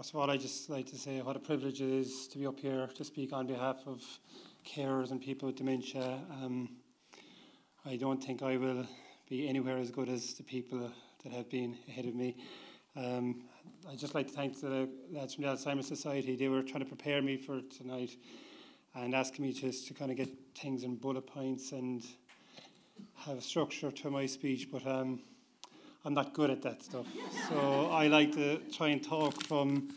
First of all, I just like to say what a privilege it is to be up here to speak on behalf of carers and people with dementia. I don't think I will be anywhere as good as the people that have been ahead of me. I'd just like to thank the lads from the Alzheimer's Society. They were trying to prepare me for tonight and asking me just to kind of get things in bullet points and have structure to my speech, but I'm not good at that stuff. So I like to try and talk from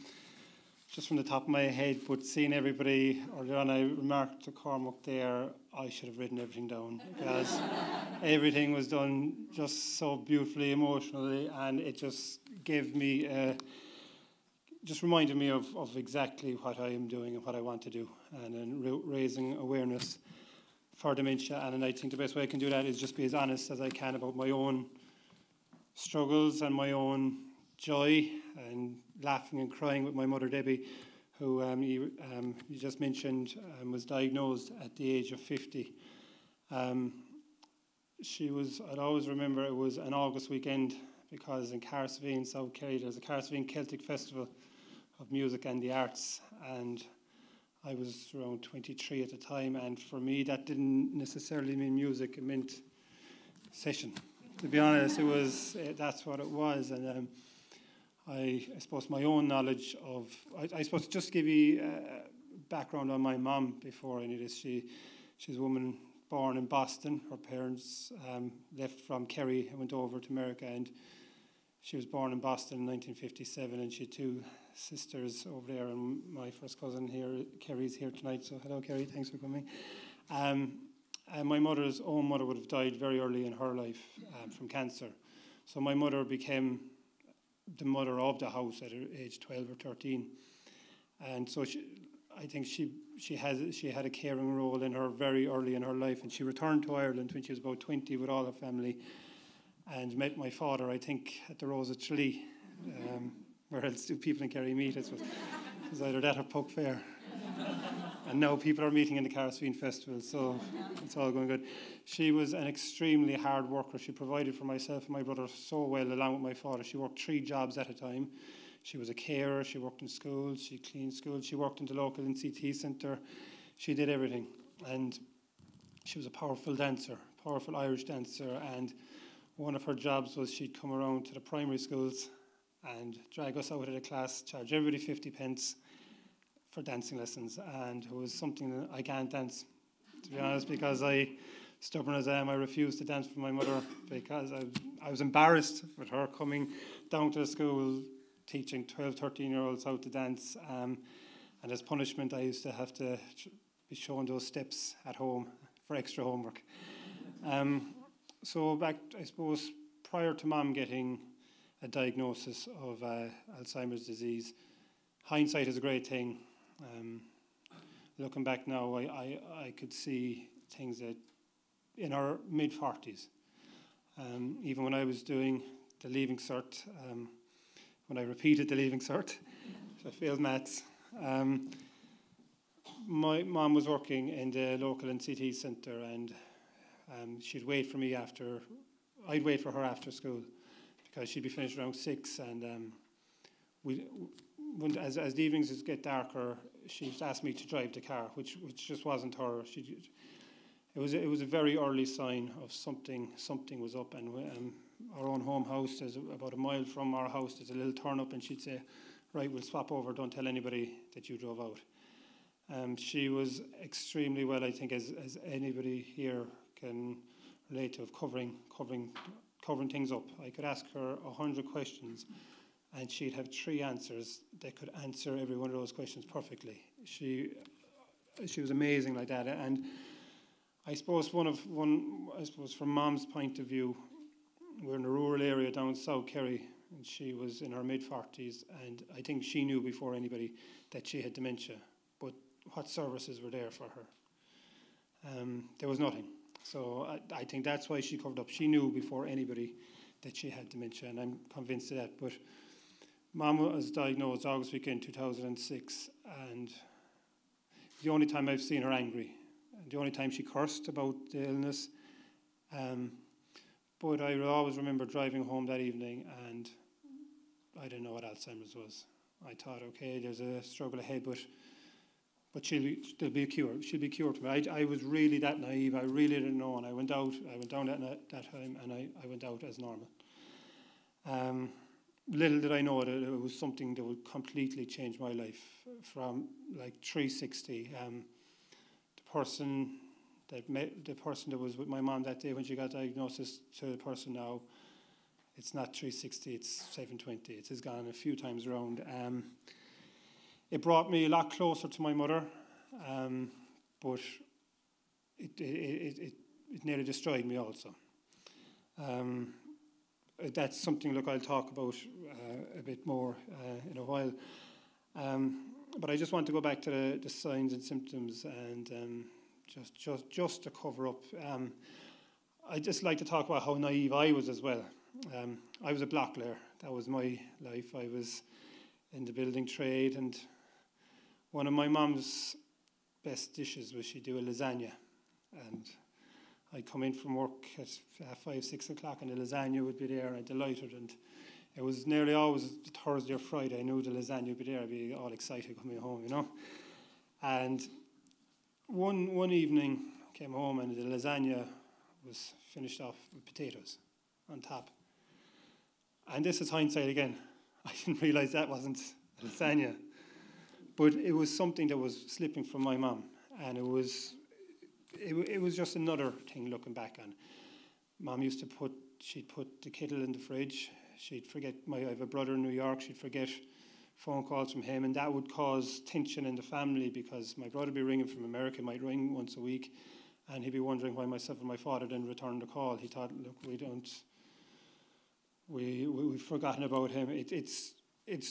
the top of my head, but seeing everybody earlier on, I remarked to Cormac there, I should have written everything down because everything was done just so beautifully, emotionally, and it just gave me, just reminded me of exactly what I am doing and what I want to do, and then raising awareness for dementia. And I think the best way I can do that is just be as honest as I can about my own struggles and my own joy, and laughing and crying with my mother Debbie, who you just mentioned was diagnosed at the age of 50. I'd always remember it was an August weekend, because in Carsveen, South Kerry, there's a Carsveen Celtic Festival of Music and the Arts, and I was around 23 at the time, and for me that didn't necessarily mean music, it meant session. To be honest, that's what it was. And I suppose my own knowledge of, I suppose just to give you background on my mum before any of this, she's a woman born in Boston. Her parents left from Kerry and went over to America, and she was born in Boston in 1957, and she had two sisters over there, and my first cousin here, Kerry's here tonight, so hello Kerry, thanks for coming. And my mother's own mother would have died very early in her life from cancer. So my mother became the mother of the house at age 12 or 13. And so I think she had a caring role in her very early in her life. And she returned to Ireland when she was about 20 with all her family, and met my father, I think, at the Rose of Tralee. Where else do people in Kerry meet? It was either that or Puck Fair. And now people are meeting in the Carsveen Festival, so it's all going good. She was an extremely hard worker. She provided for myself and my brother so well, along with my father. She worked 3 jobs at a time. She was a carer, she worked in schools, she cleaned schools, she worked in the local NCT centre. She did everything. And she was a powerful dancer, powerful Irish dancer. And one of her jobs was she'd come around to the primary schools and drag us out of the class, charge everybody 50 pence for dancing lessons. And it was something that I can't dance, to be honest, because stubborn as I am, I refused to dance for my mother, because I was embarrassed with her coming down to the school teaching 12, 13-year-olds how to dance. And as punishment, I used to have to be shown those steps at home for extra homework. So back, I suppose, prior to Mum getting a diagnosis of Alzheimer's disease, hindsight is a great thing. Looking back now, I could see things that in our mid-40s, even when I was doing the Leaving Cert, when I repeated the Leaving Cert, I failed maths. My mum was working in the local NCT centre, and she'd wait for me I'd wait for her after school, because she'd be finished around 6, and as the evenings would get darker, she used to ask me to drive the car, which just wasn't her. It was a very early sign of something was up. And our own home house is about a mile from our house. There's a little turn up, and she'd say, "Right, we'll swap over. Don't tell anybody that you drove out." She was extremely well, I think, as anybody here can relate to, of covering things up. I could ask her 100 questions, and she'd have 3 answers that could answer every one of those questions perfectly. She was amazing like that. And I suppose from Mom's point of view, we're in a rural area down South Kerry, and she was in her mid-40s, and I think she knew before anybody that she had dementia. But what services were there for her? There was nothing. So I think that's why she covered up. She knew before anybody that she had dementia, and I'm convinced of that. But Mum was diagnosed August weekend 2006, and the only time I've seen her angry, and the only time she cursed about the illness. But I will always remember driving home that evening, and I didn't know what Alzheimer's was. I thought, okay, there's a struggle ahead, but there'll be a cure. She'll be cured. I was really that naive. I really didn't know, and I went down that time, and I went out as normal. Little did I know that it was something that would completely change my life from like 360. The person that was with my mom that day when she got diagnosis to the person now, it's not 360, it's 720. It has gone a few times around. It brought me a lot closer to my mother, but it nearly destroyed me also. That's something, look, I'll talk about a bit more in a while. But I just want to go back to the signs and symptoms and just to cover up. I just like to talk about how naive I was as well. I was a blocklayer. That was my life. I was in the building trade, and one of my mum's best dishes was she'd do a lasagna. And I'd come in from work at 5, 6 o'clock, and the lasagna would be there, and I'd delighted. And it was nearly always Thursday or Friday. I knew the lasagna would be there. I'd be all excited coming home, you know. And one evening, I came home, and the lasagna was finished off with potatoes on top. And this is hindsight again. I didn't realise that wasn't a lasagna. But it was something that was slipping from my mum, and it was just another thing looking back on. Mum used to she'd put the kettle in the fridge. She'd forget, I have a brother in New York, she'd forget phone calls from him, and that would cause tension in the family because my brother would be ringing from America, might ring once a week, and he'd be wondering why myself and my father didn't return the call. He thought, look, we've forgotten about him.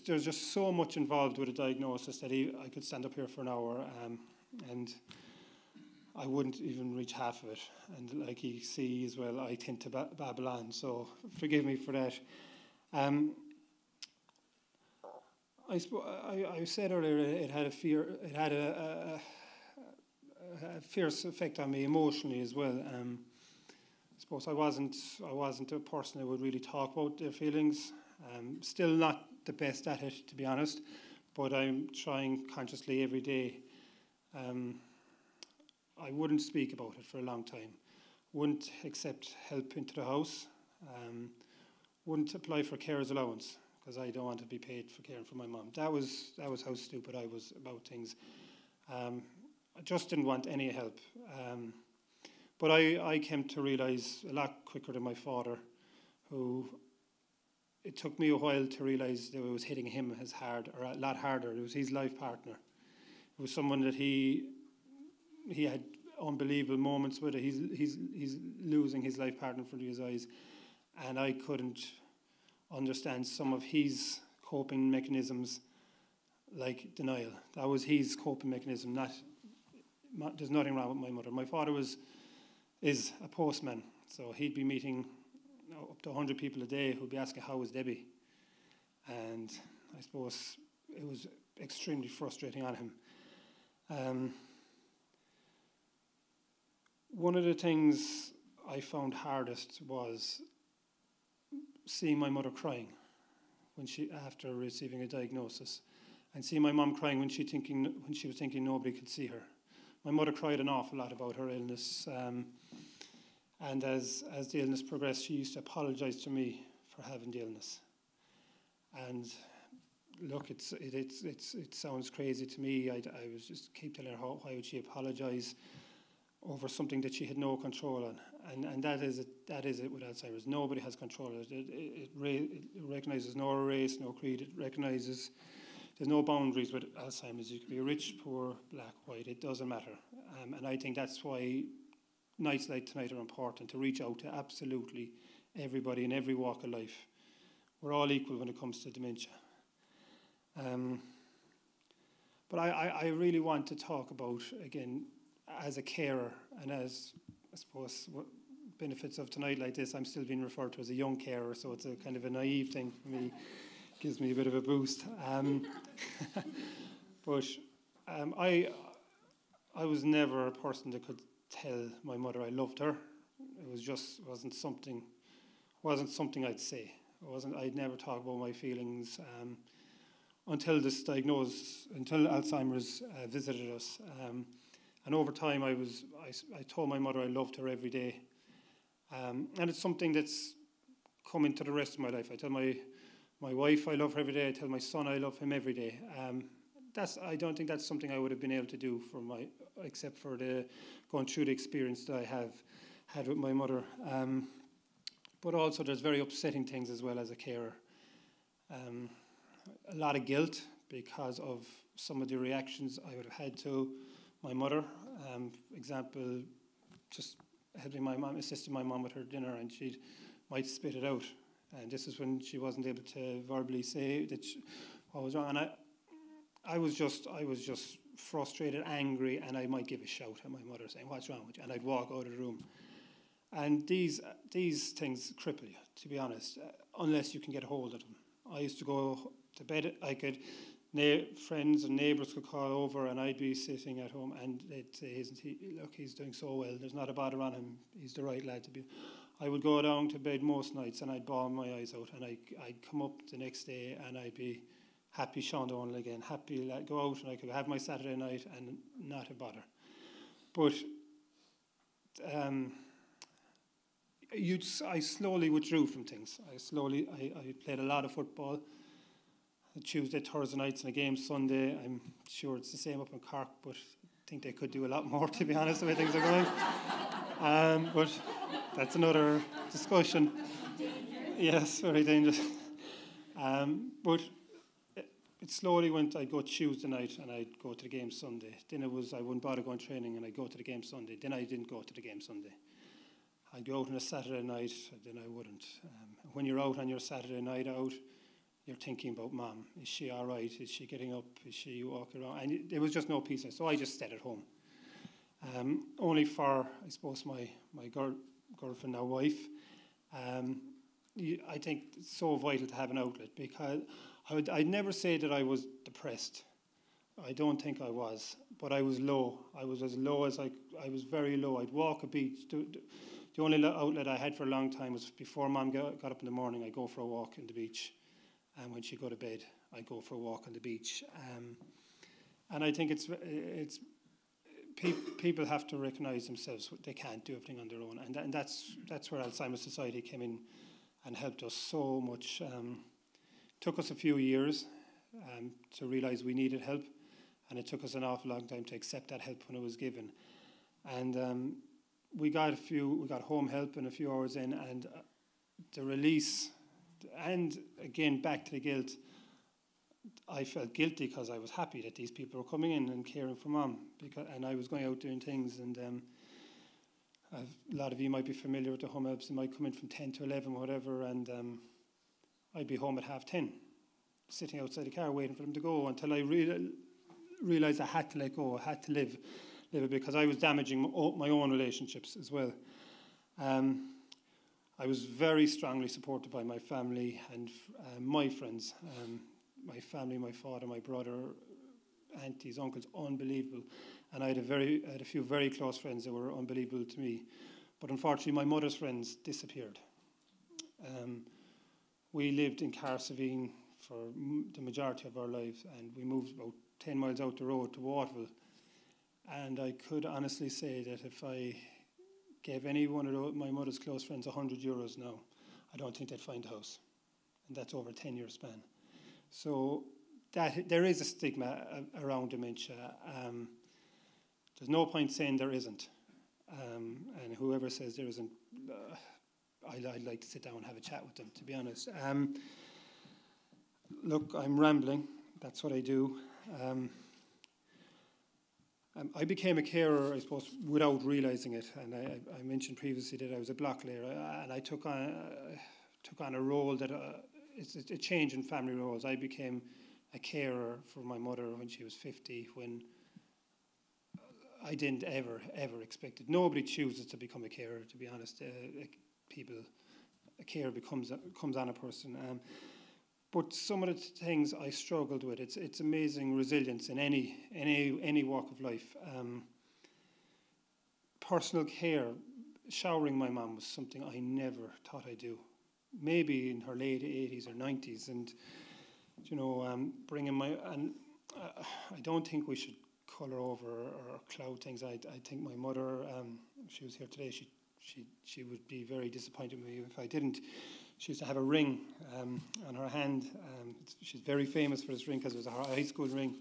There's just so much involved with a diagnosis that I could stand up here for an hour and I wouldn't even reach half of it. And like you see as well, I tend to babble on, so forgive me for that. I said earlier it had a fierce effect on me emotionally as well. I suppose I wasn't a person who would really talk about their feelings. Still not the best at it, to be honest, but I'm trying consciously every day. I wouldn't speak about it for a long time. Wouldn't accept help into the house. Wouldn't apply for carer's allowance because I don't want to be paid for caring for my mum. That was how stupid I was about things. I just didn't want any help. But I came to realise a lot quicker than my father, who it took me a while to realise that it was hitting him as hard, or a lot harder. It was his life partner. It was someone that he had unbelievable moments with it. He's losing his life partner in front of his eyes, and I couldn't understand some of his coping mechanisms, like denial. That was his coping mechanism. There's nothing wrong with my mother. My father is a postman, so he'd be meeting up to 100 people a day who'd be asking, how was Debbie? And I suppose it was extremely frustrating on him. One of the things I found hardest was seeing my mother crying after receiving a diagnosis, and seeing my mum crying when she was thinking nobody could see her. My mother cried an awful lot about her illness, and as the illness progressed, she used to apologise to me for having the illness. And look, it sounds crazy to me. I was just keep telling her why would she apologise over something that she had no control on, and that is it with Alzheimer's. Nobody has control of it. It recognises no race, no creed. It recognises there's no boundaries with Alzheimer's. You could be rich, poor, black, white. It doesn't matter. And I think that's why nights like tonight are important, to reach out to absolutely everybody in every walk of life. We're all equal when it comes to dementia. But I really want to talk about, again, as a carer, and as, I suppose, what benefits of tonight like this, I'm still being referred to as a young carer, so it's a kind of a naive thing for me. Gives me a bit of a boost. But I was never a person that could tell my mother I loved her. It was just wasn't something I'd say. I'd never talk about my feelings. until this diagnosis, until Alzheimer's visited us. And over time, I told my mother I loved her every day. And it's something that's come into the rest of my life. I tell my wife I love her every day. I tell my son I love him every day. I don't think that's something I would have been able to do except for going through the experience that I have had with my mother. But also there's very upsetting things as well as a carer. A lot of guilt because of some of the reactions I would have had to my mother. Example, just helping my mom, assisting my mom with her dinner, and she might spit it out. And this is when she wasn't able to verbally say that what was wrong. And I was just frustrated, angry, and I might give a shout at my mother saying, "What's wrong with you?" And I'd walk out of the room. And these things cripple you, to be honest, unless you can get a hold of them. I used to go to bed. Friends and neighbours could call over, and I'd be sitting at home, and they'd say, "Isn't he? Look, he's doing so well. There's not a bother on him. He's the right lad to be." I would go down to bed most nights, and I'd bawl my eyes out, and I'd come up the next day, and I'd be happy Sean Donal again, happy I'd go out, and I could have my Saturday night, and not a bother. But I slowly withdrew from things. I played a lot of football. Tuesday, Thursday nights, and a game Sunday. I'm sure it's the same up in Cork, but I think they could do a lot more, to be honest, the way things are going. But that's another discussion. Yes, very dangerous. But it slowly went. I'd go Tuesday night and I'd go to the game Sunday. Then I wouldn't bother going training, and I'd go to the game Sunday. Then I didn't go to the game Sunday. I'd go out on a Saturday night, then I wouldn't. When you're out on your Saturday night out, you're thinking about Mom. Is she all right? Is she getting up? Is she walking around? And there was just no peace. So I just stayed at home. Only for, I suppose, my girlfriend, now wife. I think it's so vital to have an outlet, because I'd never say that I was depressed. I don't think I was. But I was low. I was as low as I was very low. I'd walk a beach. The only outlet I had for a long time was before Mom got up in the morning, I'd go for a walk on the beach. And when she'd go to bed, I'd go for a walk on the beach. And I think it's people have to recognise themselves. They can't do everything on their own. And that's where Alzheimer's Society came in and helped us so much. Took us a few years to realise we needed help. And it took us an awful long time to accept that help when it was given. And we got home help and a few hours in, and the release, and again back to the guilt. I felt guilty because I was happy that these people were coming in and caring for Mom, and I was going out doing things. And a lot of you might be familiar with the home helps. They might come in from 10 to 11, whatever, and I'd be home at 10:30, sitting outside the car waiting for them to go, until I realised I had to let go. I had to live it, because I was damaging my own relationships as well. I was very strongly supported by my family and my friends. My family, my father, my brother, aunties, uncles, unbelievable. And I had a few very close friends that were unbelievable to me. But unfortunately, my mother's friends disappeared. We lived in Carsavine for the majority of our lives, and we moved about 10 miles out the road to Waterville. And I could honestly say that if I gave any one of my mother's close friends €100 now, I don't think they'd find a house. And that's over a 10-year span. So there is a stigma around dementia. There's no point saying there isn't. And whoever says there isn't, I'd like to sit down and have a chat with them, to be honest. Look, I'm rambling. That's what I do. I became a carer, I suppose, without realising it. And I mentioned previously that I was a block layer, and I took on a role that it's a change in family roles. I became a carer for my mother when she was 50, when I didn't ever expect it. Nobody chooses to become a carer, to be honest. A care comes on a person. But some of the things I struggled with, it's amazing resilience in any walk of life. Personal care, showering my mum was something I never thought I'd do. Maybe in her late 80s or 90s, and bringing I don't think we should colour over or cloud things. I think my mother, if she was here today, she would be very disappointed with me if I didn't. She used to have a ring on her hand. She's very famous for this ring because it was her high school ring,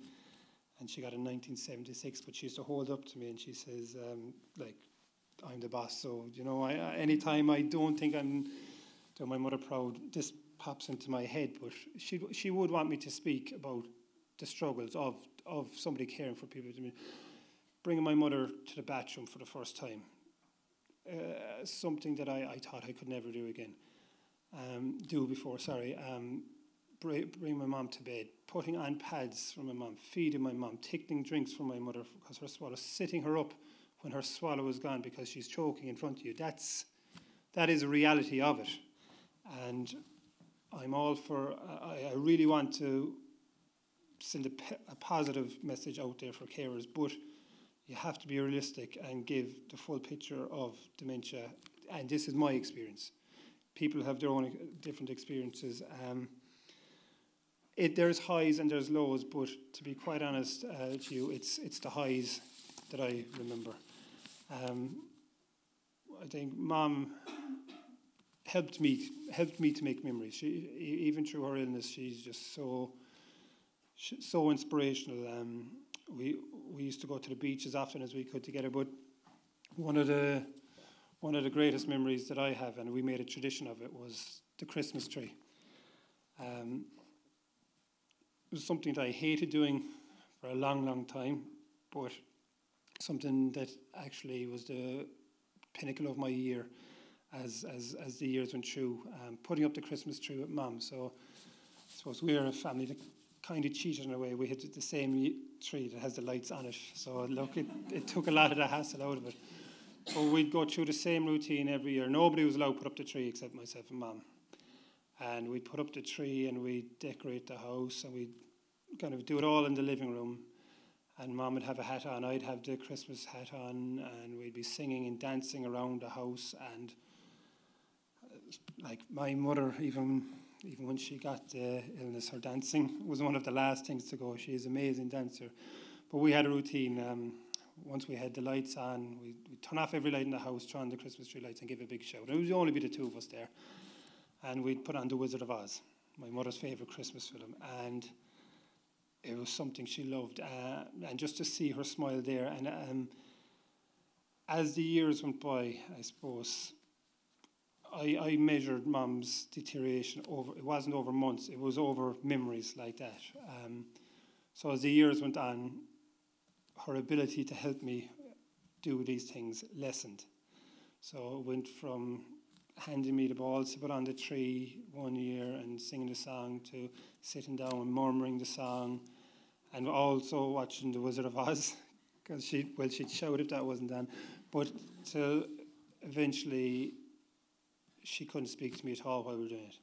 and she got it in 1976. But she used to hold up to me and she says, I'm the boss. So anytime I don't think I'm doing my mother proud, this pops into my head. But she would want me to speak about the struggles of somebody caring for people. Bringing my mother to the bathroom for the first time, something that I thought I could never do again. Bring my mom to bed, putting on pads for my mom, feeding my mom, taking drinks from my mother because her swallow, sitting her up when her swallow is gone because she's choking in front of you. That is a reality of it. And I'm all for, I really want to send a positive message out there for carers, but you have to be realistic and give the full picture of dementia. And this is my experience. People have their own different experiences. There's highs and there's lows, but to be quite honest to you, it's the highs that I remember. I think Mom helped me to make memories. She, even through her illness, she's just so inspirational. We used to go to the beach as often as we could together, but one of the greatest memories that I have, and we made a tradition of it, was the Christmas tree. It was something that I hated doing for a long, long time, but something that actually was the pinnacle of my year as the years went through, putting up the Christmas tree with Mum. So I suppose we're a family that kind of cheated in a way. We had the same tree that has the lights on it. So look, it took a lot of the hassle out of it. But we'd go through the same routine every year. Nobody was allowed to put up the tree except myself and Mum. And we'd put up the tree and we'd decorate the house and we'd kind of do it all in the living room. And Mum would have a hat on, I'd have the Christmas hat on, and we'd be singing and dancing around the house. And like my mother, even when she got the illness, her dancing was one of the last things to go. She is an amazing dancer. But we had a routine. Once we had the lights on, we'd turn off every light in the house, turn on the Christmas tree lights and give a big shout. It would only be the two of us there. And we'd put on The Wizard of Oz, my mother's favourite Christmas film. And it was something she loved. And just to see her smile there. And as the years went by, I suppose, I measured Mum's deterioration it wasn't over months, it was over memories like that. So as the years went on, her ability to help me do these things lessened. So it went from handing me the balls to put on the tree one year and singing the song to sitting down and murmuring the song, and also watching The Wizard of Oz, because she'd shout if that wasn't done. But till eventually she couldn't speak to me at all while we were doing it.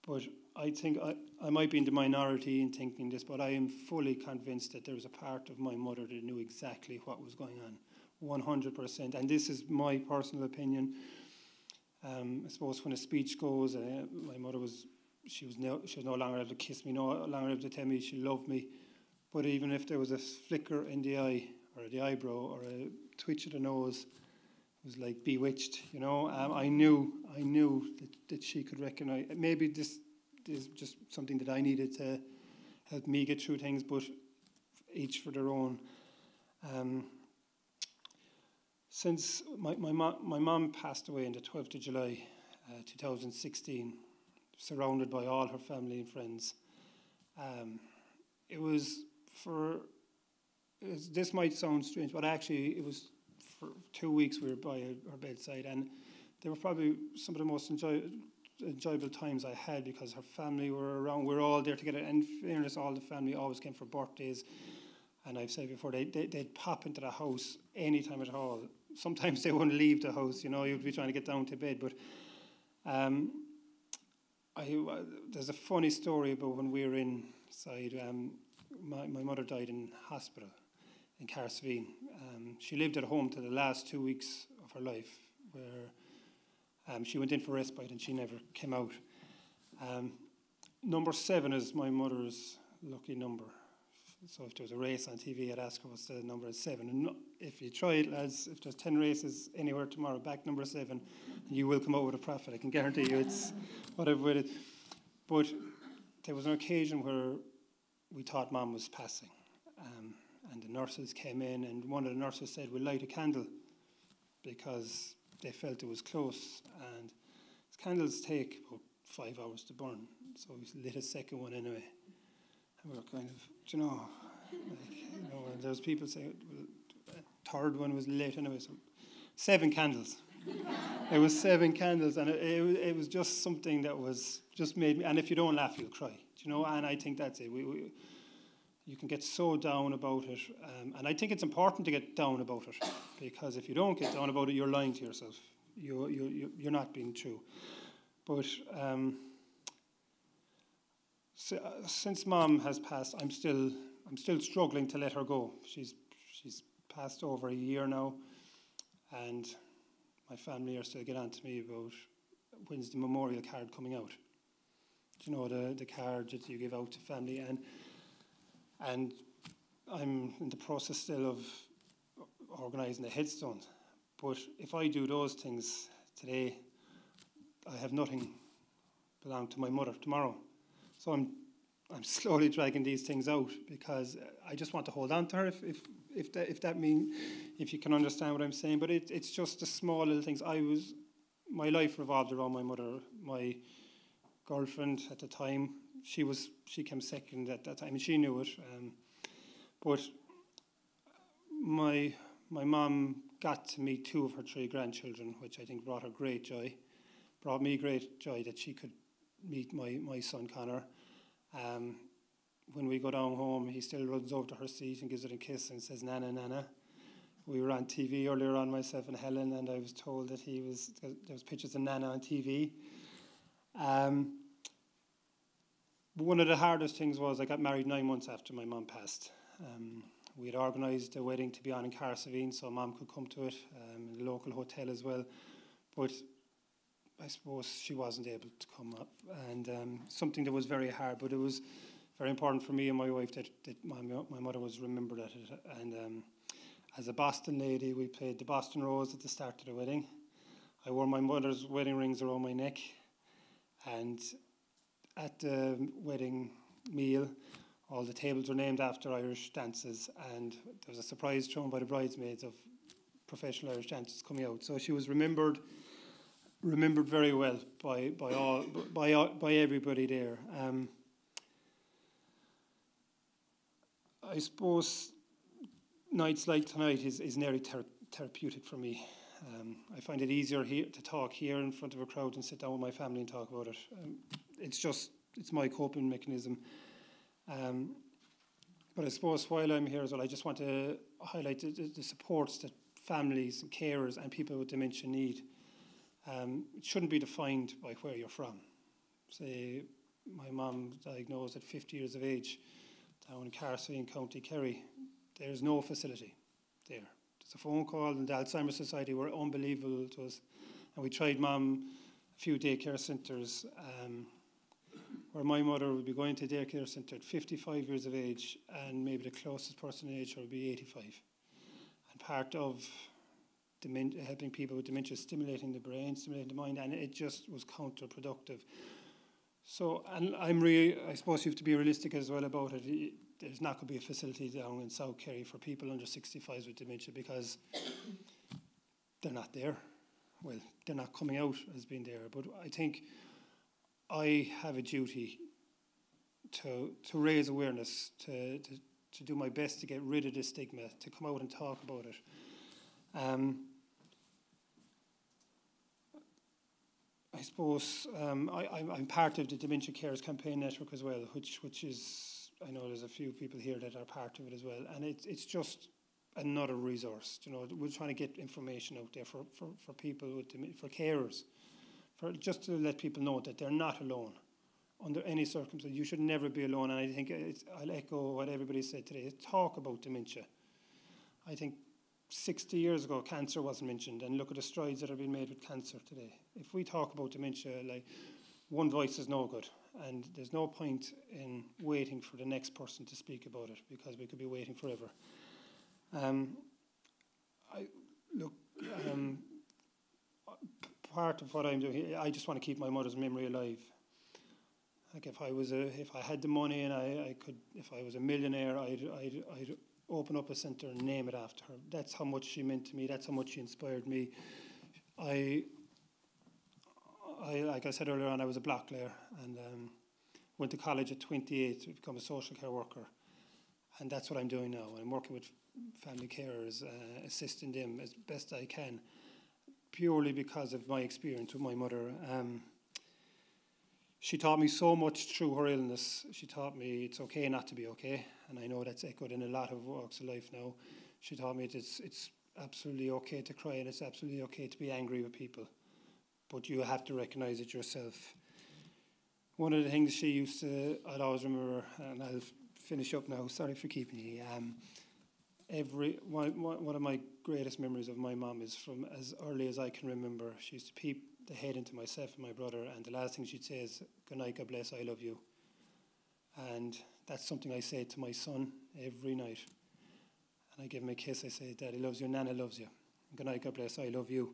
But I think I might be in the minority in thinking this, but I am fully convinced that there was a part of my mother that knew exactly what was going on, 100%. And this is my personal opinion. I suppose when a speech goes, my mother she was no longer able to kiss me, no longer able to tell me she loved me. But even if there was a flicker in the eye, or the eyebrow, or a twitch of the nose, it was like bewitched, I knew that she could recognize. Maybe this is just something that I needed to help me get through things, but each for their own. Since my mom passed away on the 12th of July, 2016, surrounded by all her family and friends, this might sound strange, but actually it was for 2 weeks we were by her bedside, and they were probably some of the most enjoyable times I had because her family were around. We were all there together. And in fairness, all the family always came for birthdays. And I've said before, they'd pop into the house anytime at all. Sometimes they wouldn't leave the house, you'd be trying to get down to bed. But there's a funny story about when we were inside. My mother died in hospital in Carsveen. She lived at home till the last 2 weeks of her life, where she went in for respite and she never came out. number 7 is my mother's lucky number. So if there was a race on TV, I'd ask her what's the number 7. And if you try it, lads, if there's 10 races anywhere tomorrow, back number 7, and you will come out with a profit. I can guarantee you it's whatever with it. But there was an occasion where we thought Mum was passing. And the nurses came in, and one of the nurses said, we'll light a candle, because they felt it was close. And candles take about 5 hours to burn. So we lit a second one anyway. And we were kind of, and there's people saying, well, the third one was lit anyway. So 7 candles. It was 7 candles, and it was just something that was just made me. And if you don't laugh, you'll cry. And I think that's it. You can get so down about it, and I think it's important to get down about it, because if you don't get down about it, you're lying to yourself. You're not being true. But since Mum has passed, I'm still struggling to let her go. She's passed over a year now, and my family are still getting on to me about when's the memorial card coming out. The card that you give out to family, and I'm in the process still of organising a headstone. But if I do those things today, I have nothing belong to my mother tomorrow. So I'm slowly dragging these things out, because I just want to hold on to her. If you can understand what I'm saying. But it's just the small little things. My life revolved around my mother. My girlfriend at the time, she came second at that time, and she knew it. But my mum got to meet 2 of her 3 grandchildren, which I think brought me great joy that she could meet my son Connor. When we go down home, he still runs over to her seat and gives her a kiss and says, Nana, Nana. We were on TV earlier on, myself and Helen, and I was told that there was pictures of Nana on TV. But one of the hardest things was I got married 9 months after my mum passed. We had organised a wedding to be on in Carsavine, so Mum could come to it, in the local hotel as well. But I suppose she wasn't able to come up, and something that was very hard, but it was very important for me and my wife that my mother was remembered at it. And as a Boston lady, we played the Boston Rose at the start of the wedding. I wore my mother's wedding rings around my neck, and at the wedding meal, all the tables were named after Irish dances, and there was a surprise thrown by the bridesmaids of professional Irish dancers coming out. So she was remembered very well by everybody there. I suppose nights like tonight is nearly therapeutic for me. I find it easier here to talk here in front of a crowd and sit down with my family and talk about it. It's my coping mechanism. But I suppose while I'm here as well, I just want to highlight the supports that families and carers and people with dementia need. It shouldn't be defined by where you're from. Say, my mum diagnosed at 50 years of age down in Carsavine, County Kerry. There's no facility there. There's a phone call, and the Alzheimer's Society were unbelievable to us. And we tried Mum a few daycare centres, where my mother would be going to a daycare centre at 55 years of age, and maybe the closest person in age would be 85. And part of helping people with dementia, stimulating the brain, stimulating the mind, and it just was counterproductive. So, and I suppose you have to be realistic as well about it. There's not going to be a facility down in South Kerry for people under 65 with dementia, because they're not there. Well, they're not coming out as being there. But I think I have a duty to raise awareness, to do my best to get rid of the stigma, to come out and talk about it. I suppose I'm part of the Dementia Carers Campaign Network as well, which is, I know there's a few people here that are part of it as well, and it's just another resource. We're trying to get information out there for people for carers, just to let people know that they're not alone under any circumstance. You should never be alone, and I think I'll echo what everybody said today. Talk about dementia. I think 60 years ago, cancer wasn't mentioned, and look at the strides that are being made with cancer today. If we talk about dementia, one voice is no good, and there's no point in waiting for the next person to speak about it, because we could be waiting forever. Part of what I'm doing here, I just want to keep my mother's memory alive. Like if I had the money and I could, if I was a millionaire, I'd open up a centre and name it after her. That's how much she meant to me. That's how much she inspired me. I like I said earlier on, I was a bricklayer and went to college at 28 to become a social care worker, and that's what I'm doing now. I'm working with family carers, assisting them as best I can, purely because of my experience with my mother. She taught me so much through her illness. She taught me it's okay not to be okay, and I know that's echoed in a lot of walks of life now. She taught me it's absolutely okay to cry, and it's absolutely okay to be angry with people, but you have to recognise it yourself. One of the things she used to, I'll always remember, and I'll finish up now, sorry for keeping you. One of my greatest memories of my mum is from as early as I can remember. She used to peep the head into myself and my brother, and the last thing she'd say is, "Good night, God bless, I love you." And that's something I say to my son every night. And I give him a kiss, I say, "Daddy loves you, Nana loves you. Good night, God bless, I love you."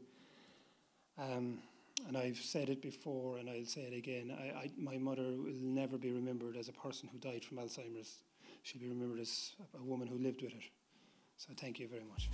And I've said it before, and I'll say it again. My mother will never be remembered as a person who died from Alzheimer's. She'll be remembered as a woman who lived with it. So thank you very much.